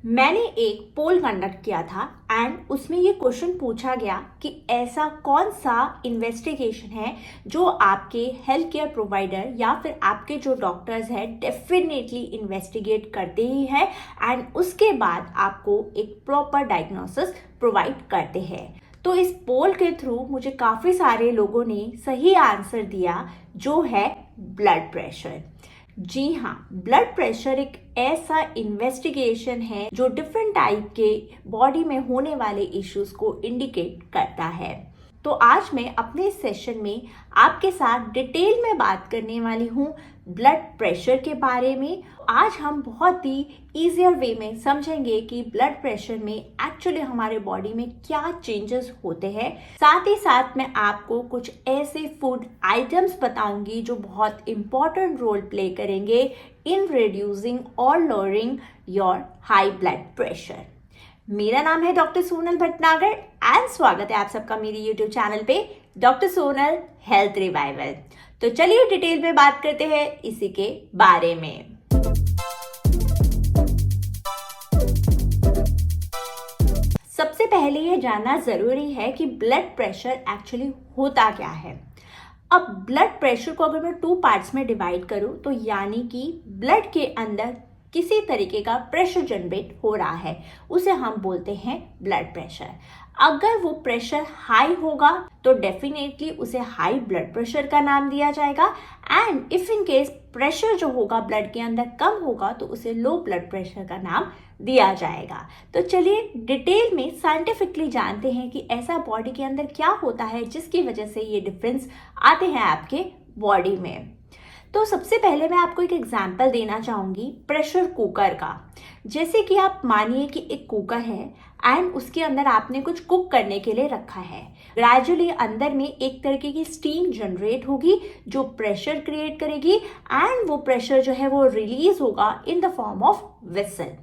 मैंने एक पोल कंडक्ट किया था एंड उसमें ये क्वेश्चन पूछा गया कि ऐसा कौन सा इन्वेस्टिगेशन है जो आपके हेल्थ केयर प्रोवाइडर या फिर आपके जो डॉक्टर्स हैं डेफिनेटली इन्वेस्टिगेट करते ही हैं एंड उसके बाद आपको एक प्रॉपर डायग्नोसिस प्रोवाइड करते हैं। तो इस पोल के थ्रू मुझे काफ़ी सारे लोगों ने सही आंसर दिया जो है ब्लड प्रेशर। जी हाँ, ब्लड प्रेशर एक ऐसा इन्वेस्टिगेशन है जो डिफरेंट टाइप के बॉडी में होने वाले इश्यूज को इंडिकेट करता है। तो आज मैं अपने सेशन में आपके साथ डिटेल में बात करने वाली हूँ ब्लड प्रेशर के बारे में। आज हम बहुत ही ईजियर वे में समझेंगे कि ब्लड प्रेशर में एक्चुअली हमारे बॉडी में क्या चेंजेस होते हैं। साथ ही साथ मैं आपको कुछ ऐसे फूड आइटम्स बताऊंगी जो बहुत इंपॉर्टेंट रोल प्ले करेंगे इन रिड्यूसिंग और lowering your high blood pressure. मेरा नाम है डॉक्टर सोनल भटनागर एंड स्वागत है आप सबका मेरे यूट्यूब चैनल पे डॉक्टर सोनल हेल्थ रिवाइवल। तो चलिए डिटेल में बात करते हैं इसी के बारे में। सबसे पहले ये जानना जरूरी है कि ब्लड प्रेशर एक्चुअली होता क्या है। अब ब्लड प्रेशर को अगर मैं 2 पार्ट्स में डिवाइड करूं तो यानी कि ब्लड के अंदर किसी तरीके का प्रेशर जनरेट हो रहा है उसे हम बोलते हैं ब्लड प्रेशर। अगर वो प्रेशर हाई होगा तो डेफिनेटली उसे हाई ब्लड प्रेशर का नाम दिया जाएगा and if in case pressure जो होगा ब्लड के अंदर कम होगा तो उसे लो ब्लड प्रेशर का नाम दिया जाएगा। तो चलिए डिटेल में साइंटिफिकली जानते हैं कि ऐसा बॉडी के अंदर क्या होता है जिसकी वजह से ये डिफरेंस आते हैं आपके बॉडी में। तो सबसे पहले मैं आपको एक एग्जांपल देना चाहूँगी प्रेशर कुकर का। जैसे कि आप मानिए कि एक कुकर है एंड उसके अंदर आपने कुछ कुक करने के लिए रखा है। ग्रेजुअली अंदर में एक तरीके की स्टीम जनरेट होगी जो प्रेशर क्रिएट करेगी एंड वो प्रेशर जो है वो रिलीज होगा in the form of vessel.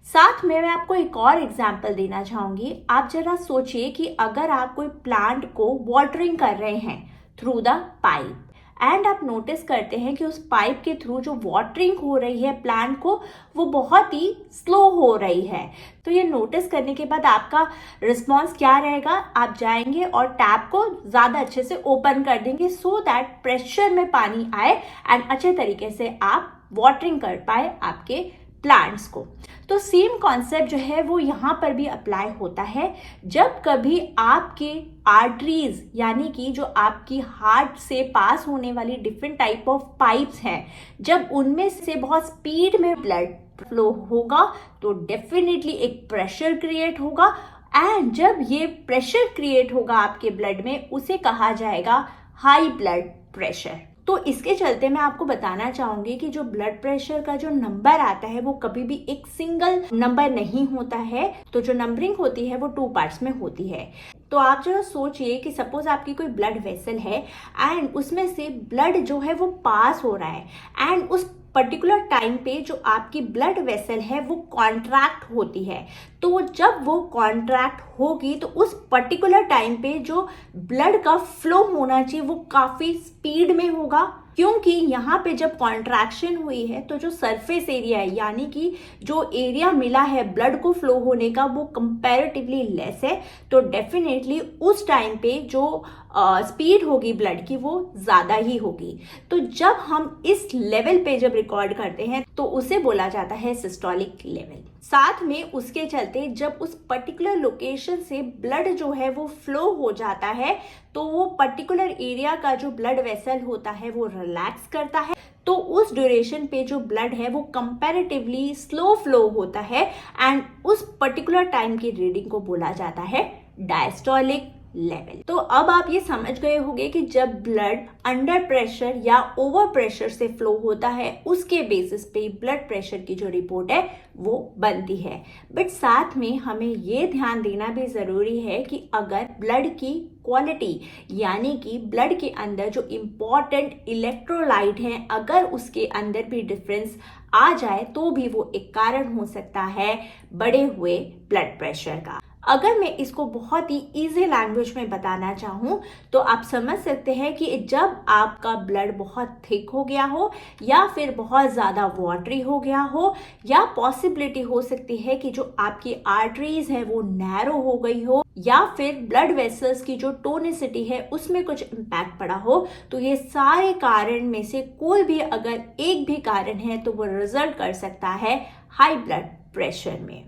साथ में मैं आपको एक और एग्जांपल देना चाहूँगी। आप जरा सोचिए कि अगर आप कोई प्लांट को वाटरिंग कर रहे हैं थ्रू द पाइप एंड आप नोटिस करते हैं कि उस पाइप के थ्रू जो वाटरिंग हो रही है प्लांट को वो बहुत ही स्लो हो रही है। तो ये नोटिस करने के बाद आपका रिस्पॉन्स क्या रहेगा? आप जाएंगे और टैप को ज़्यादा अच्छे से ओपन कर देंगे सो दैट प्रेशर में पानी आए एंड अच्छे तरीके से आप वाटरिंग कर पाए आपके प्लांट्स को। तो सेम कॉन्सेप्ट जो है वो यहाँ पर भी अप्लाई होता है। जब कभी आपके आर्टरीज यानी कि जो आपकी हार्ट से पास होने वाली डिफरेंट टाइप ऑफ पाइप्स हैं, जब उनमें से बहुत स्पीड में ब्लड फ्लो होगा तो डेफिनेटली एक प्रेशर क्रिएट होगा एंड जब ये प्रेशर क्रिएट होगा आपके ब्लड में उसे कहा जाएगा हाई ब्लड प्रेशर। तो इसके चलते मैं आपको बताना चाहूंगी कि जो ब्लड प्रेशर का जो नंबर आता है वो कभी भी एक सिंगल नंबर नहीं होता है। तो जो नंबरिंग होती है वो 2 पार्ट्स में होती है। तो आप जरा सोचिए कि सपोज आपकी कोई ब्लड वेसल है एंड उसमें से ब्लड जो है वो पास हो रहा है एंड उस पर्टिकुलर टाइम पे जो आपकी ब्लड वेसल है वो कॉन्ट्रैक्ट होती है। तो जब वो कॉन्ट्रैक्ट होगी तो उस पर्टिकुलर टाइम पे जो ब्लड का फ्लो होना चाहिए वो काफ़ी स्पीड में होगा, क्योंकि यहाँ पे जब कॉन्ट्रैक्शन हुई है तो जो सरफेस एरिया है यानी कि जो एरिया मिला है ब्लड को फ्लो होने का वो कंपैरेटिवली लेस है। तो डेफिनेटली उस टाइम पे जो स्पीड होगी ब्लड की वो ज़्यादा ही होगी। तो जब हम इस लेवल पे जब रिकॉर्ड करते हैं तो उसे बोला जाता है सिस्टोलिक लेवल। साथ में उसके चलते जब उस पर्टिकुलर लोकेशन से ब्लड जो है वो फ्लो हो जाता है तो वो पर्टिकुलर एरिया का जो ब्लड वेसल होता है वो रिलैक्स करता है। तो उस ड्यूरेशन पे जो ब्लड है वो कंपैरेटिवली स्लो फ्लो होता है एंड उस पर्टिकुलर टाइम की रीडिंग को बोला जाता है डायस्टोलिक लेवल। तो अब आप ये समझ गए होंगे कि जब ब्लड अंडर प्रेशर या ओवर प्रेशर से फ्लो होता है उसके बेसिस पे ब्लड प्रेशर की जो रिपोर्ट है वो बनती है। बट साथ में हमें ये ध्यान देना भी ज़रूरी है कि अगर ब्लड की क्वालिटी यानी कि ब्लड के अंदर जो इम्पॉर्टेंट इलेक्ट्रोलाइट हैं अगर उसके अंदर भी डिफरेंस आ जाए तो भी वो एक कारण हो सकता है बढ़े हुए ब्लड प्रेशर का। अगर मैं इसको बहुत ही इजी लैंग्वेज में बताना चाहूँ तो आप समझ सकते हैं कि जब आपका ब्लड बहुत थिक हो गया हो या फिर बहुत ज़्यादा वाटरी हो गया हो, या पॉसिबिलिटी हो सकती है कि जो आपकी आर्टरीज है वो नैरो हो गई हो, या फिर ब्लड वेसल्स की जो टोनिसिटी है उसमें कुछ इम्पैक्ट पड़ा हो, तो ये सारे कारण में से कोई भी अगर एक भी कारण है तो वो रिजल्ट कर सकता है हाई ब्लड प्रेशर में।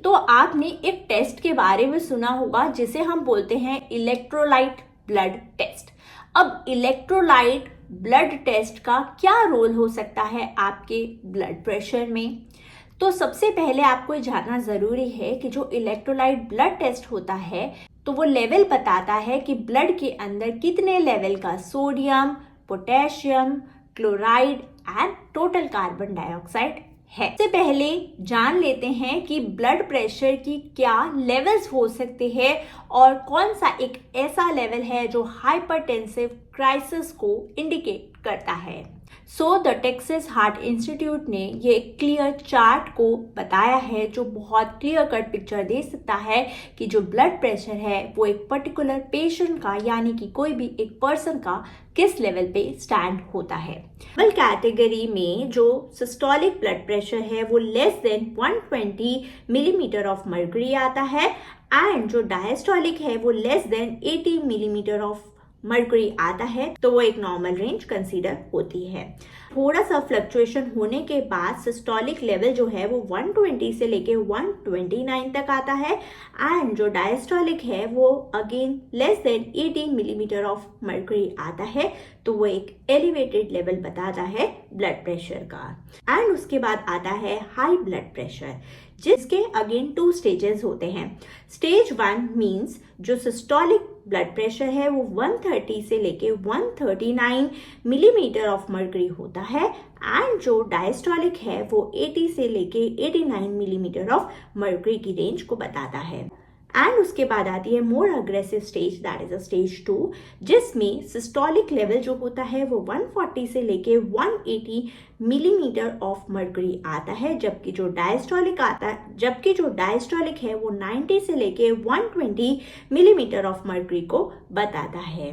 तो आपने एक टेस्ट के बारे में सुना होगा जिसे हम बोलते हैं इलेक्ट्रोलाइट ब्लड टेस्ट। अब इलेक्ट्रोलाइट ब्लड टेस्ट का क्या रोल हो सकता है आपके ब्लड प्रेशर में? तो सबसे पहले आपको ये जानना जरूरी है कि जो इलेक्ट्रोलाइट ब्लड टेस्ट होता है तो वो लेवल बताता है कि ब्लड के अंदर कितने लेवल का sodium, potassium, chloride and total carbon dioxide है। सबसे पहले जान लेते हैं कि ब्लड प्रेशर की क्या लेवल्स हो सकते हैं और कौन सा एक ऐसा लेवल है जो हाइपरटेंसिव क्राइसिस को इंडिकेट करता है। द टेक्सास हार्ट इंस्टीट्यूट ने ये एक क्लियर चार्ट को बताया है जो बहुत क्लियर कट पिक्चर दे सकता है कि जो ब्लड प्रेशर है वो एक पर्टिकुलर पेशेंट का यानी कि कोई भी एक पर्सन का किस लेवल पे स्टैंड होता है। नॉर्मल कैटेगरी में जो सिस्टोलिक ब्लड प्रेशर है वो less than 120 millimetre of mercury आता है एंड जो डायस्टोलिक है वो less than 80 millimetre of mercury आता है, तो वो एक नॉर्मल रेंज कंसीडर होती है। थोड़ा सा फ्लक्चुएशन होने के बाद सिस्टोलिक लेवल जो है वो 120 से लेके 129 तक आता है एंड जो डायस्टोलिक है वो again less than 80 millimetre of mercury आता है, तो वो एक एलिवेटेड लेवल बताता है ब्लड प्रेशर का। एंड उसके बाद आता है हाई ब्लड प्रेशर जिसके अगेन 2 स्टेजेस होते हैं। स्टेज 1 मींस जो सिस्टोलिक ब्लड प्रेशर है वो 130 से लेके 139 मिलीमीटर ऑफ मर्क्यूरी होता है एंड जो डायस्टोलिक है वो 80 से लेके 89 मिलीमीटर ऑफ मर्क्यूरी की रेंज को बताता है। एंड उसके बाद आती है more aggressive stage that is a stage 2 जिसमें सिस्टोलिक लेवल जो होता है वो 140 से लेके 180 मिलीमीटर ऑफ मर्क्यूरी आता है, जबकि जो डायस्टोलिक है वो 90 से लेके 120 मिलीमीटर ऑफ मर्क्यूरी को बताता है।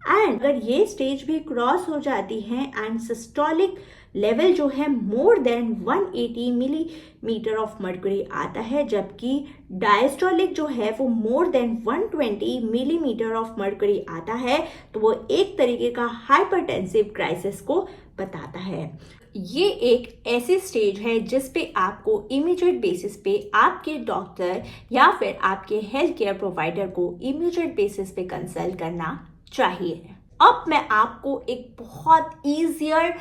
एंड अगर ये स्टेज भी क्रॉस हो जाती है एंड सिस्टोलिक लेवल जो है more than 180 millimetre of mercury आता है, जबकि डायस्टोलिक जो है वो more than 120 millimetre of mercury आता है, तो वो एक तरीके का हाइपरटेंसिव क्राइसिस को बताता है। ये एक ऐसी स्टेज है जिस पे आपको इमीडिएट बेसिस पे आपके डॉक्टर या फिर आपके हेल्थ केयर प्रोवाइडर को इमीडिएट बेसिस पे कंसल्ट करना चाहिए। अब मैं आपको एक बहुत ईजियर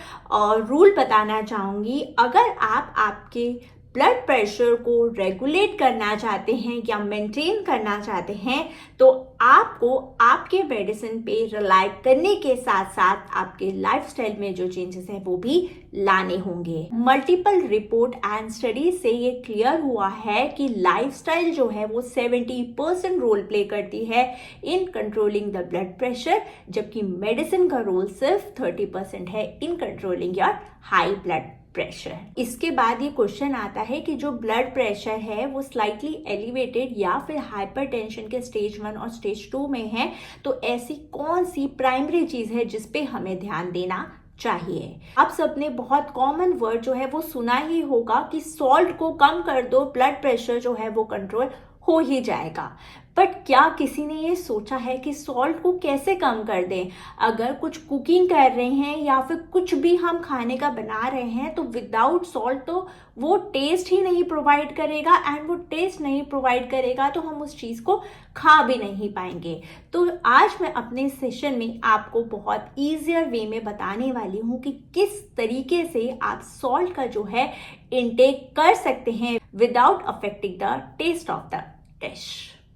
रूल बताना चाहूँगी। अगर आप आपके ब्लड प्रेशर को रेगुलेट करना चाहते हैं या मेंटेन करना चाहते हैं तो आपको आपके मेडिसिन पे रिलाई करने के साथ साथ आपके लाइफस्टाइल में जो चेंजेस हैं वो भी लाने होंगे। मल्टीपल रिपोर्ट एंड स्टडी से ये क्लियर हुआ है कि लाइफस्टाइल जो है वो 70% रोल प्ले करती है in controlling the blood pressure, जबकि मेडिसिन का रोल सिर्फ 30% है in controlling your high blood pressure. इसके बाद ये क्वेश्चन आता है कि जो ब्लड प्रेशर है वो स्लाइटली एलिवेटेड या फिर हाइपरटेंशन के स्टेज 1 और स्टेज 2 में है, तो ऐसी कौन सी प्राइमरी चीज है जिस पे हमें ध्यान देना चाहिए। आप सबने बहुत कॉमन वर्ड जो है वो सुना ही होगा कि सॉल्ट को कम कर दो, ब्लड प्रेशर जो है वो कंट्रोल हो ही जाएगा। बट क्या किसी ने ये सोचा है कि सॉल्ट को कैसे कम कर दें? अगर कुछ कुकिंग कर रहे हैं या फिर कुछ भी हम खाने का बना रहे हैं तो विदाउट सॉल्ट तो वो टेस्ट ही नहीं प्रोवाइड करेगा, एंड वो टेस्ट नहीं प्रोवाइड करेगा तो हम उस चीज़ को खा भी नहीं पाएंगे। तो आज मैं अपने सेशन में आपको बहुत ईजियर वे में बताने वाली हूँ कि किस तरीके से आप सॉल्ट का जो है इनटेक कर सकते हैं without affecting the taste of the dish.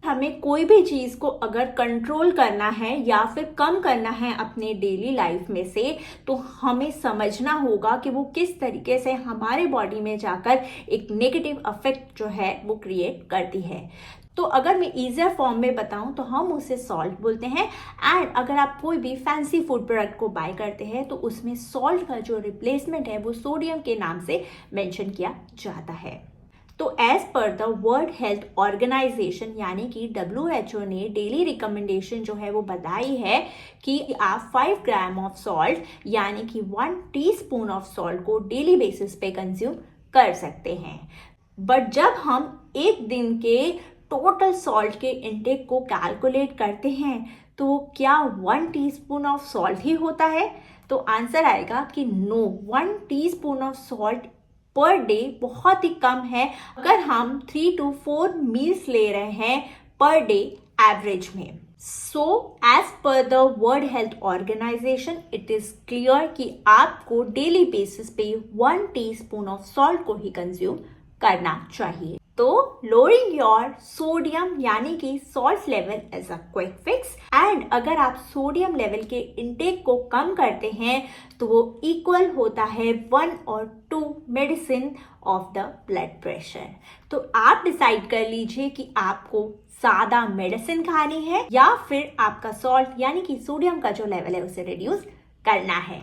हमें कोई भी चीज़ को अगर कंट्रोल करना है या फिर कम करना है अपने डेली लाइफ में से, तो हमें समझना होगा कि वो किस तरीके से हमारे बॉडी में जाकर एक नेगेटिव इफेक्ट जो है वो क्रिएट करती है। तो अगर मैं ईजियर फॉर्म में बताऊं तो हम उसे सॉल्ट बोलते हैं। एंड अगर आप कोई भी फैंसी फूड प्रोडक्ट को बाय करते हैं तो उसमें सॉल्ट का जो रिप्लेसमेंट है वो सोडियम के नाम से मेंशन किया जाता है। तो as per the World Health organisation यानी कि WHO ने डेली रिकमेंडेशन जो है वो बताई है कि आप 5 ग्राम ऑफ सॉल्ट यानी कि 1 टीस्पून ऑफ सॉल्ट को डेली बेसिस पे कंज्यूम कर सकते हैं। बट जब हम एक दिन के टोटल सॉल्ट के इनटेक को कैलकुलेट करते हैं तो क्या 1 टीस्पून ऑफ सॉल्ट ही होता है? तो आंसर आएगा कि no, 1 teaspoon of salt per day बहुत ही कम है अगर हम 3 to 4 मील्स ले रहे हैं पर डे एवरेज में। So as per the World Health Organization it is clear कि आपको डेली बेसिस पे 1 टीस्पून ऑफ सॉल्ट को ही कंज्यूम करना चाहिए। तो लोअरिंग योर सोडियम यानी कि salt level is a quick fix, and अगर आप सोडियम लेवल के इनटेक को कम करते हैं तो वो इक्वल होता है 1 or 2 medicine of the blood pressure. तो आप डिसाइड कर लीजिए कि आपको ज़्यादा मेडिसिन खानी है या फिर आपका सॉल्ट यानी कि सोडियम का जो लेवल है उसे रिड्यूस करना है।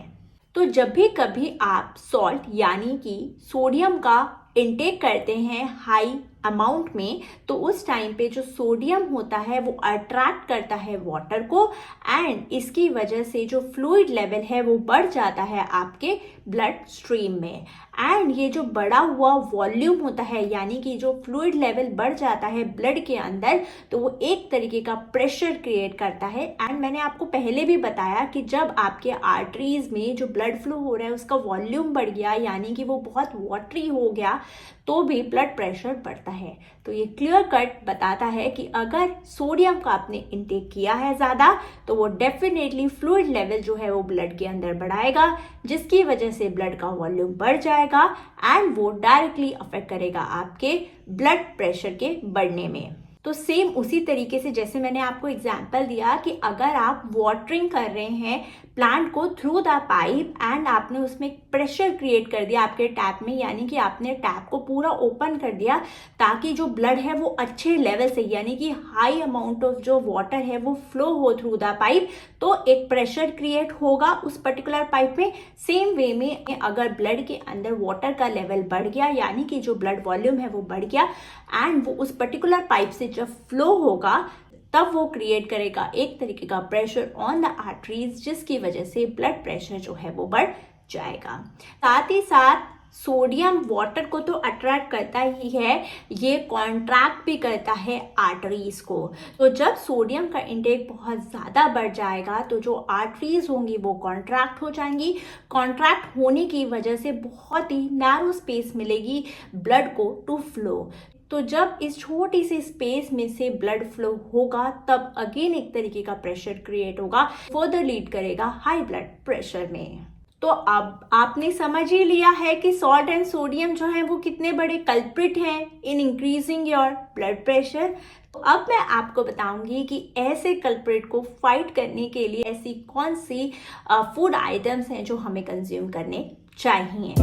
तो जब भी कभी आप सॉल्ट यानी कि सोडियम का इनटेक करते हैं हाई अमाउंट में, तो उस टाइम पे जो सोडियम होता है वो अट्रैक्ट करता है वाटर को, एंड इसकी वजह से जो फ्लूइड लेवल है वो बढ़ जाता है आपके ब्लड स्ट्रीम में। एंड ये जो बढ़ा हुआ वॉल्यूम होता है यानी कि जो फ्लूइड लेवल बढ़ जाता है ब्लड के अंदर, तो वो एक तरीके का प्रेशर क्रिएट करता है। एंड मैंने आपको पहले भी बताया कि जब आपके आर्टरीज में जो ब्लड फ्लो हो रहा है उसका वॉल्यूम बढ़ गया यानी कि वो बहुत वाटरी हो गया तो भी ब्लड प्रेशर बढ़ता है। तो ये क्लियर कट बताता है कि अगर सोडियम का आपने इंटेक किया है ज़्यादा तो वो डेफिनेटली फ्लूइड लेवल जो है वो ब्लड के अंदर बढ़ाएगा, जिसकी वजह से ब्लड का वॉल्यूम बढ़ जाएगा एंड वो डायरेक्टली अफेक्ट करेगा आपके ब्लड प्रेशर के बढ़ने में। तो सेम उसी तरीके से जैसे मैंने आपको एग्जांपल दिया कि अगर आप वाटरिंग कर रहे हैं प्लांट को थ्रू द पाइप एंड आपने उसमें प्रेशर क्रिएट कर दिया आपके टैप में, यानी कि आपने टैप को पूरा ओपन कर दिया ताकि जो ब्लड है वो अच्छे लेवल से यानी कि हाई अमाउंट ऑफ जो वाटर है वो फ्लो हो थ्रू द पाइप, तो एक प्रेशर क्रिएट होगा उस पर्टिकुलर पाइप में। सेम वे में अगर ब्लड के अंदर वाटर का लेवल बढ़ गया यानी कि जो ब्लड वॉल्यूम है वो बढ़ गया एंड वो उस पर्टिकुलर पाइप से जब फ्लो होगा तब वो क्रिएट करेगा एक तरीके का प्रेशर ऑन द आर्टरीज, जिसकी वजह से ब्लड प्रेशर जो है वो बढ़ जाएगा। साथ ही साथ सोडियम वाटर को तो अट्रैक्ट करता ही है, ये कॉन्ट्रैक्ट भी करता है आर्टरीज को। तो जब सोडियम का इंटेक बहुत ज़्यादा बढ़ जाएगा तो जो आर्टरीज होंगी वो कॉन्ट्रैक्ट हो जाएंगी। कॉन्ट्रैक्ट होने की वजह से बहुत ही नैरो स्पेस मिलेगी ब्लड को टू फ्लो। तो जब इस छोटी सी स्पेस में से ब्लड फ्लो होगा तब अगेन एक तरीके का प्रेशर क्रिएट होगा, फर्दर लीड करेगा हाई ब्लड प्रेशर में। तो अब आपने समझ ही लिया है कि सॉल्ट एंड सोडियम जो है वो कितने बड़े कल्प्रिट हैं in increasing your blood pressure. तो अब मैं आपको बताऊंगी कि ऐसे कल्प्रिट को फाइट करने के लिए ऐसी कौन सी फूड आइटम्स हैं जो हमें कंज्यूम करने चाहिए।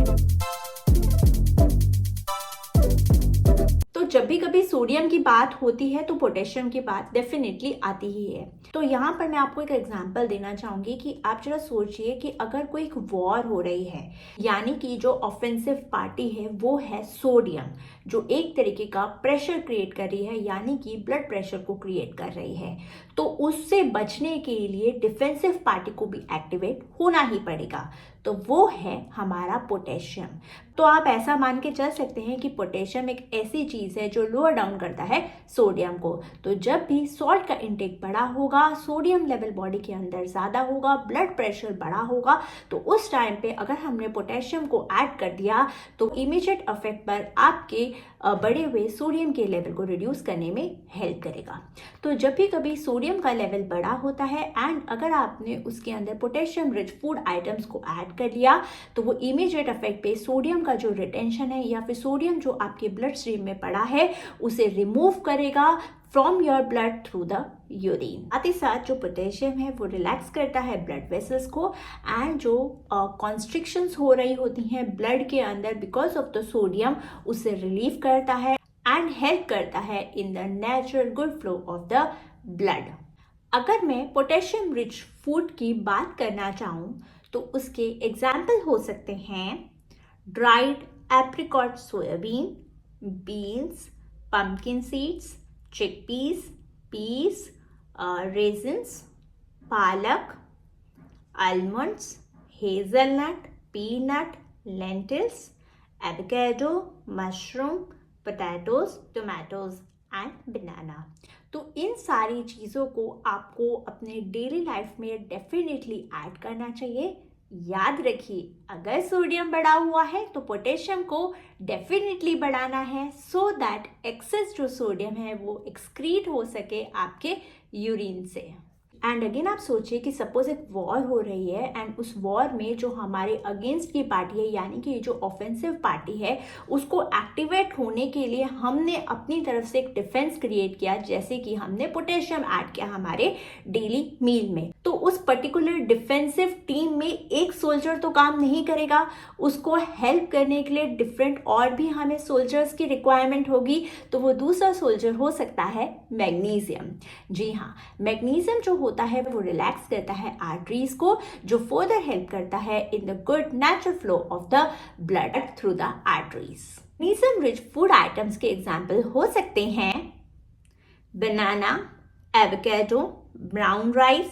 जब भी कभी सोडियम की बात होती है तो पोटेशियम की बात डेफिनेटली आती ही है। तो यहाँ पर मैं आपको एक एग्जांपल देना चाहूँगी कि आप जरा सोचिए कि अगर कोई एक वॉर हो रही है यानी कि जो ऑफेंसिव पार्टी है वो है सोडियम, जो एक तरीके का प्रेशर क्रिएट कर रही है यानी कि ब्लड प्रेशर को क्रिएट कर रही है, तो उससे बचने के लिए डिफेंसिव पार्टी को भी एक्टिवेट होना ही पड़ेगा, तो वो है हमारा पोटेशियम। तो आप ऐसा मान के चल सकते हैं कि पोटेशियम एक ऐसी चीज़ है जो लोअर डाउन करता है सोडियम को। तो जब भी सॉल्ट का इंटेक बढ़ा होगा, सोडियम लेवल बॉडी के अंदर ज़्यादा होगा, ब्लड प्रेशर बढ़ा होगा, तो उस टाइम पे अगर हमने पोटेशियम को ऐड कर दिया तो इमीडिएट इफेक्ट पर आपके बढ़े हुए सोडियम के लेवल को रिड्यूस करने में हेल्प करेगा। तो जब भी कभी सोडियम का लेवल बढ़ा होता है एंड अगर आपने उसके अंदर पोटेशियम रिच फूड आइटम्स को ऐड कर लिया तो वो इमीडिएट इफेक्ट पे सोडियम का जो रिटेंशन है या फिर सोडियम जो आपके ब्लड स्ट्रीम में पड़ा है उसे रिमूव करेगा from your blood through the urine. साथ ही साथ जो पोटेशियम है वो रिलैक्स करता है ब्लड वेसल्स को एंड जो कॉन्स्ट्रिक्शंस हो रही होती हैं ब्लड के अंदर बिकॉज ऑफ द सोडियम उसे रिलीव करता है एंड हेल्प करता है in the natural good flow of the blood. अगर मैं पोटेशियम रिच फूड की बात करना चाहूँ तो उसके एग्जाम्पल हो सकते हैं dried apricot soybean, beans, pumpkin seeds, chickpeas, peas, raisins, palak, almonds, hazelnut, peanut, lentils, avocado, mushroom, potatoes, tomatoes and banana. तो इन सारी चीज़ों को आपको अपने डेली लाइफ में डेफिनेटली ऐड करना चाहिए। याद रखिए, अगर सोडियम बढ़ा हुआ है तो पोटेशियम को डेफिनेटली बढ़ाना है, सो दैट एक्सेस जो सोडियम है वो एक्सक्रीट हो सके आपके यूरिन से। एंड अगेन आप सोचिए कि सपोज एक वॉर हो रही है एंड उस वॉर में जो हमारे अगेंस्ट की पार्टी है, यानी कि जो ऑफेंसिव पार्टी है, उसको एक्टिवेट होने के लिए हमने अपनी तरफ से एक डिफेंस क्रिएट किया, जैसे कि हमने पोटेशियम ऐड किया हमारे डेली मील में। तो उस पर्टिकुलर डिफेंसिव टीम में एक सोल्जर तो काम नहीं करेगा, उसको हेल्प करने के लिए डिफरेंट और भी हमें सोल्जर्स की रिक्वायरमेंट होगी। तो वो दूसरा सोल्जर हो सकता है मैग्नीशियम। जी हाँ, मैग्नीशियम जो होता है वो रिलैक्स करता है आर्टरीज को, जो फर्दर हेल्प करता है in the good natural flow of the blood through the arteries. Magnesium rich food items के एग्जाम्पल हो सकते हैं बनाना, एवोकेडो, ब्राउन राइस,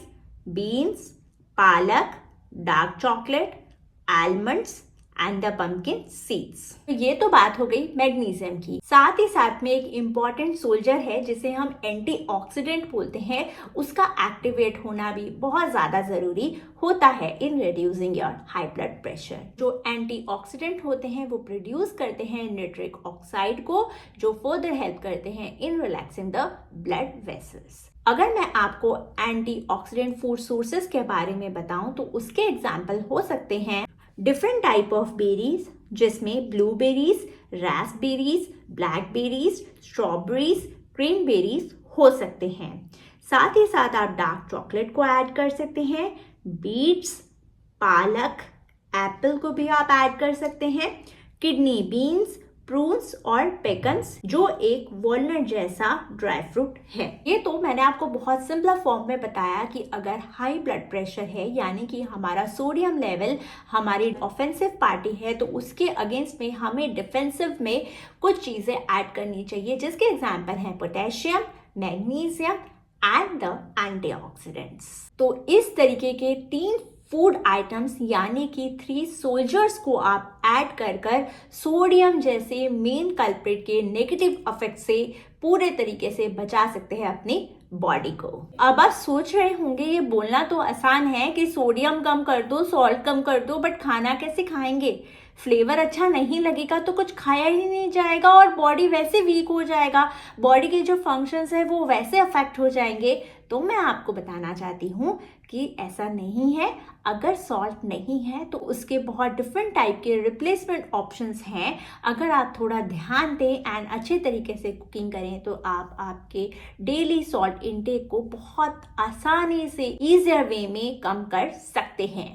बीन्स, पालक, dark chocolate, almonds and the pumpkin seeds. ये तो बात हो गई मैग्नीशियम की। साथ ही साथ में एक इम्पॉर्टेंट सोल्जर है जिसे हम एंटीऑक्सीडेंट बोलते हैं, उसका एक्टिवेट होना भी बहुत ज्यादा जरूरी होता है in reducing your high blood pressure. जो एंटीऑक्सीडेंट होते हैं वो प्रोड्यूस करते हैं नाइट्रिक ऑक्साइड को, जो फर्दर हेल्प करते हैं इन रिलैक्सिंग द ब्लड वेसल्स। अगर मैं आपको एंटीऑक्सीडेंट फूड सोर्सेस के बारे में बताऊं तो उसके एग्जाम्पल हो सकते हैं डिफरेंट टाइप ऑफ बेरीज, जिसमें blueberries, raspberries, blackberries, strawberries, cranberries हो सकते हैं। साथ ही साथ आप डार्क चॉकलेट को ऐड कर सकते हैं, बीट्स, पालक, एप्पल को भी आप ऐड कर सकते हैं, किडनी बीन्स, प्रून्स और पेकन्स, जो एक वॉलनट जैसा ड्राई फ्रूट है। ये तो मैंने आपको बहुत सिंपल फॉर्म में बताया कि अगर हाई ब्लड प्रेशर है, यानी कि हमारा सोडियम लेवल हमारी ऑफेंसिव पार्टी है, तो उसके अगेंस्ट में हमें डिफेंसिव में कुछ चीजें ऐड करनी चाहिए, जिसके एग्जाम्पल हैं potassium, magnesium and the antioxidants. तो इस तरीके के 3 फूड आइटम्स यानी कि 3 सोल्जर्स को आप ऐड कर सोडियम जैसे मेन कल्प्रिट के नेगेटिव इफेक्ट से पूरे तरीके से बचा सकते हैं अपनी बॉडी को। अब आप सोच रहे होंगे ये बोलना तो आसान है कि सोडियम कम कर दो, सॉल्ट कम कर दो, बट खाना कैसे खाएंगे? फ्लेवर अच्छा नहीं लगेगा तो कुछ खाया ही नहीं जाएगा और बॉडी वैसे वीक हो जाएगा, बॉडी के जो फंक्शंस है वो वैसे अफेक्ट हो जाएंगे। तो मैं आपको बताना चाहती हूँ कि ऐसा नहीं है। अगर सॉल्ट नहीं है तो उसके बहुत डिफरेंट टाइप के रिप्लेसमेंट ऑप्शंस हैं। अगर आप थोड़ा ध्यान दें एंड अच्छे तरीके से कुकिंग करें तो आप आपके डेली सॉल्ट इनटेक को बहुत आसानी से ईजियर वे में कम कर सकते हैं।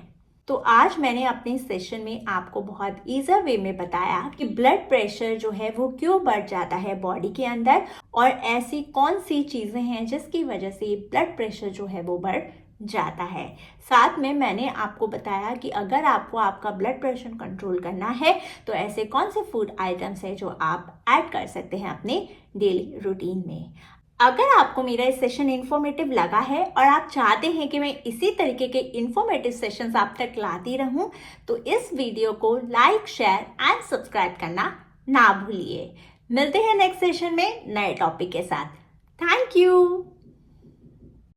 तो आज मैंने अपने सेशन में आपको बहुत ईजी वे में बताया कि ब्लड प्रेशर जो है वो क्यों बढ़ जाता है बॉडी के अंदर, और ऐसी कौन सी चीज़ें हैं जिसकी वजह से ब्लड प्रेशर जो है वो बढ़ जाता है। साथ में मैंने आपको बताया कि अगर आपको आपका ब्लड प्रेशर कंट्रोल करना है तो ऐसे कौन से फूड आइटम्स हैं जो आप ऐड कर सकते हैं अपने डेली रूटीन में। अगर आपको मेरा इस सेशन इन्फॉर्मेटिव लगा है और आप चाहते हैं कि मैं इसी तरीके के इन्फॉर्मेटिव सेशंस आप तक लाती रहूं, तो इस वीडियो को लाइक, शेयर एंड सब्सक्राइब करना ना भूलिए। मिलते हैं नेक्स्ट सेशन में नए टॉपिक के साथ। Thank you.